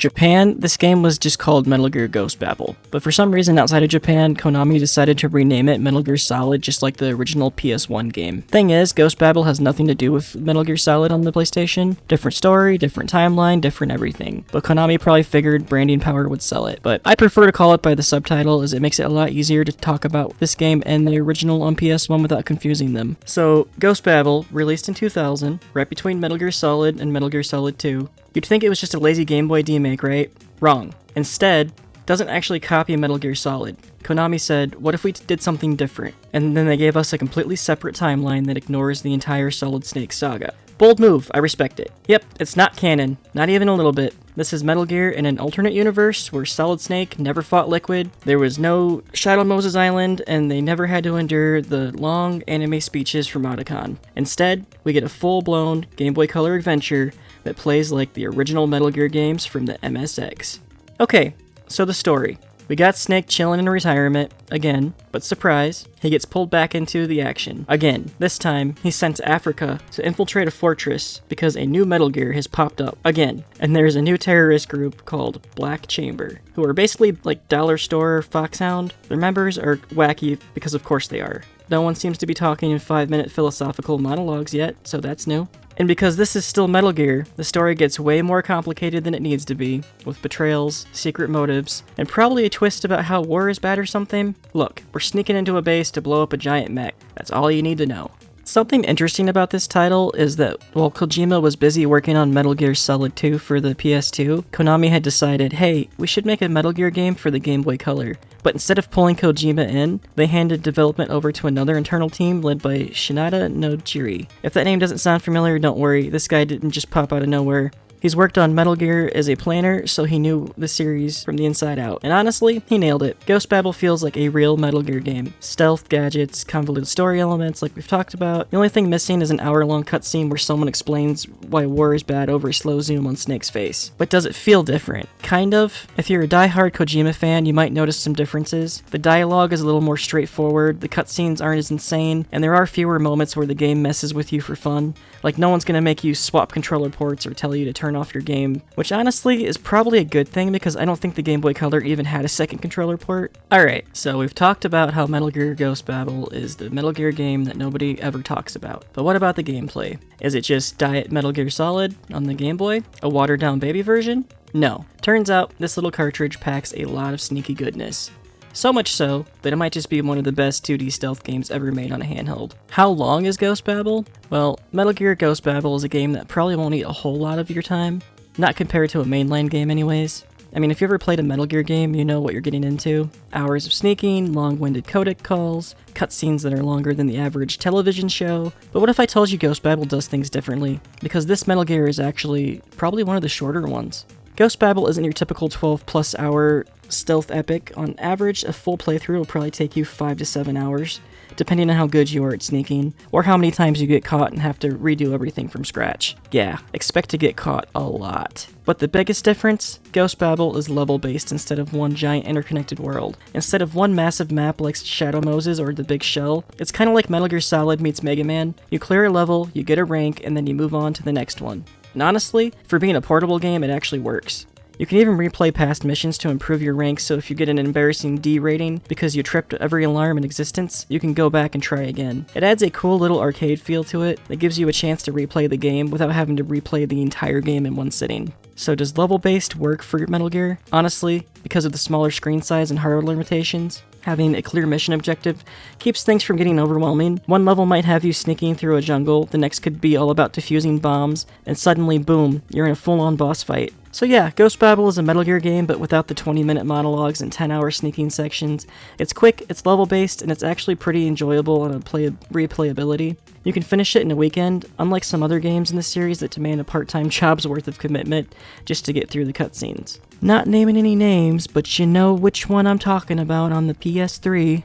Japan, this game was just called Metal Gear Ghost Babel, but for some reason outside of Japan, Konami decided to rename it Metal Gear Solid just like the original PS1 game. Thing is, Ghost Babel has nothing to do with Metal Gear Solid on the PlayStation. Different story, different timeline, different everything. But Konami probably figured branding power would sell it. But I prefer to call it by the subtitle as it makes it a lot easier to talk about this game and the original on PS1 without confusing them. So, Ghost Babel, released in 2000, right between Metal Gear Solid and Metal Gear Solid 2. You'd think it was just a lazy Game Boy remake, right? Wrong. Instead, doesn't actually copy Metal Gear Solid. Konami said, what if we did something different? And then they gave us a completely separate timeline that ignores the entire Solid Snake saga. Bold move, I respect it. Yep, it's not canon, not even a little bit. This is Metal Gear in an alternate universe where Solid Snake never fought Liquid, there was no Shadow Moses Island, and they never had to endure the long anime speeches from Otacon. Instead, we get a full-blown Game Boy Color adventure that plays like the original Metal Gear games from the MSX. Okay, so the story. We got Snake chilling in retirement, again, but surprise, he gets pulled back into the action. Again, this time, he's sent to Africa to infiltrate a fortress because a new Metal Gear has popped up, again, and there's a new terrorist group called Black Chamber, who are basically like Dollar Store Foxhound. Their members are wacky because of course they are. No one seems to be talking in 5-minute philosophical monologues yet, so that's new. And because this is still Metal Gear, the story gets way more complicated than it needs to be, with betrayals, secret motives, and probably a twist about how war is bad or something. Look, we're sneaking into a base to blow up a giant mech. That's all you need to know. Something interesting about this title is that while Kojima was busy working on Metal Gear Solid 2 for the PS2, Konami had decided, hey, we should make a Metal Gear game for the Game Boy Color. But instead of pulling Kojima in, they handed development over to another internal team led by Shinada Nojiri. If that name doesn't sound familiar, don't worry, this guy didn't just pop out of nowhere. He's worked on Metal Gear as a planner, so he knew the series from the inside out. And honestly, he nailed it. Ghost Babel feels like a real Metal Gear game. Stealth, gadgets, convoluted story elements like we've talked about. The only thing missing is an hour-long cutscene where someone explains why war is bad over a slow zoom on Snake's face. But does it feel different? Kind of. If you're a die-hard Kojima fan, you might notice some differences. The dialogue is a little more straightforward, the cutscenes aren't as insane, and there are fewer moments where the game messes with you for fun. Like, no one's gonna make you swap controller ports or tell you to turn off your game, which honestly is probably a good thing because I don't think the Game Boy Color even had a second controller port. Alright, so we've talked about how Metal Gear Ghost Babel is the Metal Gear game that nobody ever talks about. But what about the gameplay? Is it just Diet Metal Gear Solid on the Game Boy? A watered down baby version? No. Turns out this little cartridge packs a lot of sneaky goodness. So much so that it might just be one of the best 2D stealth games ever made on a handheld. How long is Ghost Babel? Well, Metal Gear Ghost Babel is a game that probably won't eat a whole lot of your time. Not compared to a mainline game anyways. I mean, if you ever played a Metal Gear game, you know what you're getting into. Hours of sneaking, long-winded codec calls, cutscenes that are longer than the average television show. But what if I told you Ghost Babel does things differently? Because this Metal Gear is actually probably one of the shorter ones. Ghost Babel isn't your typical 12+ hour stealth epic. On average, a full playthrough will probably take you 5 to 7 hours, depending on how good you are at sneaking, or how many times you get caught and have to redo everything from scratch. Yeah, expect to get caught a lot. But the biggest difference? Ghost Babel is level-based instead of one giant interconnected world. Instead of one massive map like Shadow Moses or the Big Shell, it's kinda like Metal Gear Solid meets Mega Man. You clear a level, you get a rank, and then you move on to the next one. And honestly, for being a portable game, it actually works. You can even replay past missions to improve your rank, so if you get an embarrassing D rating because you tripped every alarm in existence, you can go back and try again. It adds a cool little arcade feel to it that gives you a chance to replay the game without having to replay the entire game in one sitting. So does level-based work for Metal Gear? Honestly, because of the smaller screen size and hardware limitations, having a clear mission objective keeps things from getting overwhelming. One level might have you sneaking through a jungle, the next could be all about defusing bombs, and suddenly, boom, you're in a full-on boss fight. So yeah, Ghost Babel is a Metal Gear game, but without the 20-minute monologues and 10-hour sneaking sections. It's quick, it's level-based, and it's actually pretty enjoyable on a replayability. You can finish it in a weekend, unlike some other games in the series that demand a part-time job's worth of commitment just to get through the cutscenes. Not naming any names, but you know which one I'm talking about on the PS3.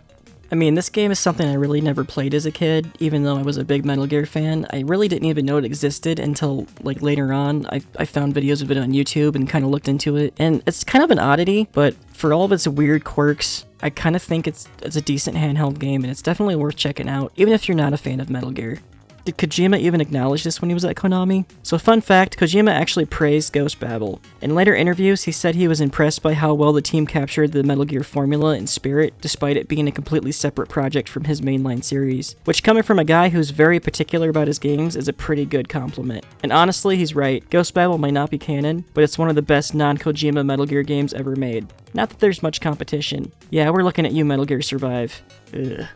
I mean, this game is something I really never played as a kid, even though I was a big Metal Gear fan. I really didn't even know it existed until, like, later on. I found videos of it on YouTube and kind of looked into it, and it's kind of an oddity, but for all of its weird quirks, I kind of think it's a decent handheld game, and it's definitely worth checking out, even if you're not a fan of Metal Gear. Did Kojima even acknowledge this when he was at Konami? So fun fact, Kojima actually praised Ghost Babel. In later interviews, he said he was impressed by how well the team captured the Metal Gear formula and spirit, despite it being a completely separate project from his mainline series. Which, coming from a guy who's very particular about his games, is a pretty good compliment. And honestly, he's right. Ghost Babel might not be canon, but it's one of the best non-Kojima Metal Gear games ever made. Not that there's much competition. Yeah, we're looking at you, Metal Gear Survive. Ugh.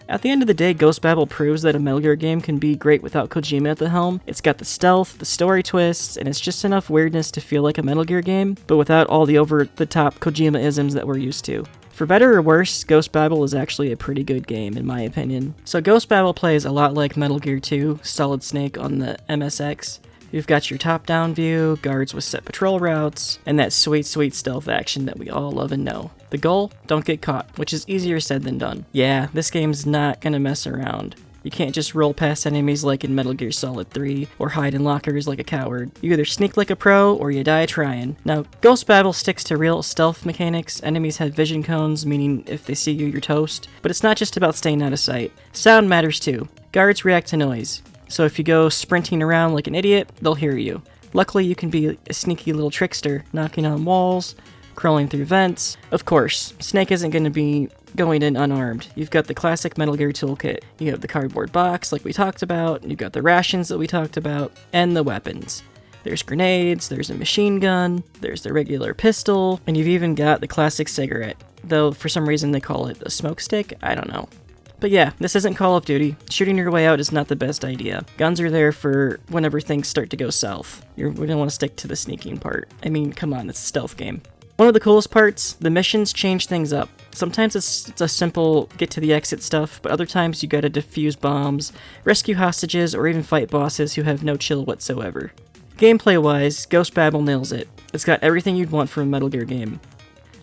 At the end of the day, Ghost Babel proves that a Metal Gear game can be great without Kojima at the helm. It's got the stealth, the story twists, and it's just enough weirdness to feel like a Metal Gear game, but without all the over-the-top Kojima-isms that we're used to. For better or worse, Ghost Babel is actually a pretty good game, in my opinion. So Ghost Babel plays a lot like Metal Gear 2, Solid Snake on the MSX. You've got your top-down view, guards with set patrol routes, and that sweet, sweet stealth action that we all love and know. The goal? Don't get caught, which is easier said than done. Yeah, this game's not gonna mess around. You can't just roll past enemies like in Metal Gear Solid 3, or hide in lockers like a coward. You either sneak like a pro, or you die trying. Now, Ghost Babel sticks to real stealth mechanics. Enemies have vision cones, meaning if they see you, you're toast. But it's not just about staying out of sight. Sound matters too. Guards react to noise. So if you go sprinting around like an idiot, they'll hear you. Luckily, you can be a sneaky little trickster, knocking on walls, crawling through vents. Of course, Snake isn't going to be going in unarmed. You've got the classic Metal Gear toolkit. You have the cardboard box like we talked about, you've got the rations that we talked about, and the weapons. There's grenades, there's a machine gun, there's the regular pistol, and you've even got the classic cigarette. Though for some reason they call it a smoke stick, I don't know. But yeah, this isn't Call of Duty. Shooting your way out is not the best idea. Guns are there for whenever things start to go south. We don't want to stick to the sneaking part. I mean, come on, it's a stealth game. One of the coolest parts, the missions change things up. Sometimes it's a simple get to the exit stuff, but other times you gotta defuse bombs, rescue hostages, or even fight bosses who have no chill whatsoever. Gameplay-wise, Ghost Babel nails it. It's got everything you'd want from a Metal Gear game.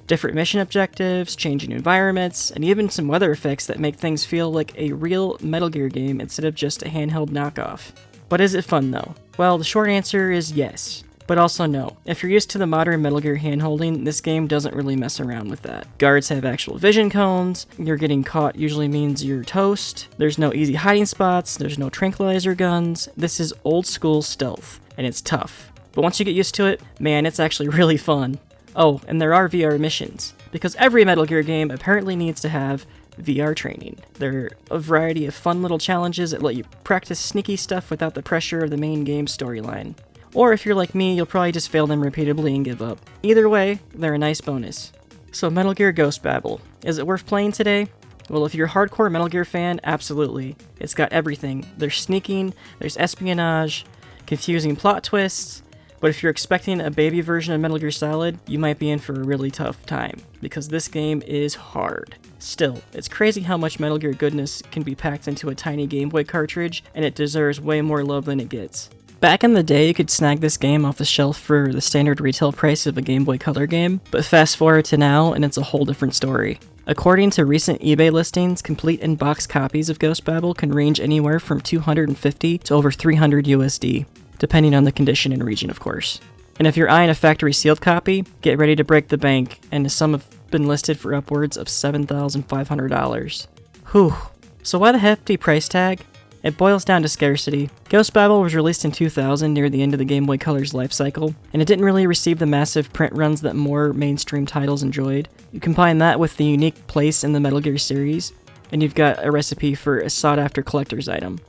Different mission objectives, changing environments, and even some weather effects that make things feel like a real Metal Gear game instead of just a handheld knockoff. But is it fun though? Well, the short answer is yes. But also no. If you're used to the modern Metal Gear handholding, this game doesn't really mess around with that. Guards have actual vision cones, you're getting caught usually means you're toast, there's no easy hiding spots, there's no tranquilizer guns. This is old school stealth, and it's tough. But once you get used to it, man, it's actually really fun. Oh, and there are VR missions, because every Metal Gear game apparently needs to have VR training. There are a variety of fun little challenges that let you practice sneaky stuff without the pressure of the main game storyline. Or if you're like me, you'll probably just fail them repeatedly and give up. Either way, they're a nice bonus. So Metal Gear Ghost Babel. Is it worth playing today? Well, if you're a hardcore Metal Gear fan, absolutely. It's got everything. There's sneaking, there's espionage, confusing plot twists, but if you're expecting a baby version of Metal Gear Solid, you might be in for a really tough time, because this game is hard. Still, it's crazy how much Metal Gear goodness can be packed into a tiny Game Boy cartridge, and it deserves way more love than it gets. Back in the day, you could snag this game off the shelf for the standard retail price of a Game Boy Color game, but fast forward to now, and it's a whole different story. According to recent eBay listings, complete in-box copies of Ghost Babel can range anywhere from $250 to over $300 USD. Depending on the condition and region, of course. And if you're eyeing a factory sealed copy, get ready to break the bank, and some have been listed for upwards of $7,500. Whew. So why the hefty price tag? It boils down to scarcity. Ghost Babel was released in 2000 near the end of the Game Boy Color's life cycle, and it didn't really receive the massive print runs that more mainstream titles enjoyed. You combine that with the unique place in the Metal Gear series, and you've got a recipe for a sought-after collector's item.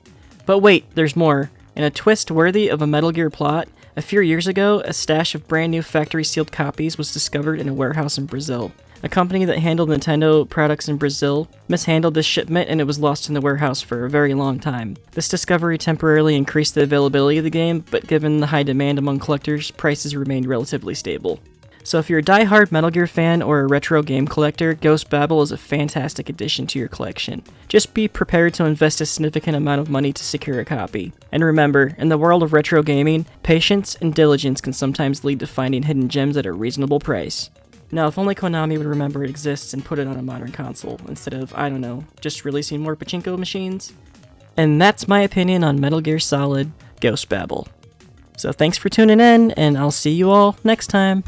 But wait, there's more. In a twist worthy of a Metal Gear plot, a few years ago, a stash of brand new factory-sealed copies was discovered in a warehouse in Brazil. A company that handled Nintendo products in Brazil mishandled this shipment and it was lost in the warehouse for a very long time. This discovery temporarily increased the availability of the game, but given the high demand among collectors, prices remained relatively stable. So if you're a die-hard Metal Gear fan or a retro game collector, Ghost Babel is a fantastic addition to your collection. Just be prepared to invest a significant amount of money to secure a copy. And remember, in the world of retro gaming, patience and diligence can sometimes lead to finding hidden gems at a reasonable price. Now, if only Konami would remember it exists and put it on a modern console, instead of, I don't know, just releasing more pachinko machines. And that's my opinion on Metal Gear Solid Ghost Babel. So thanks for tuning in, and I'll see you all next time.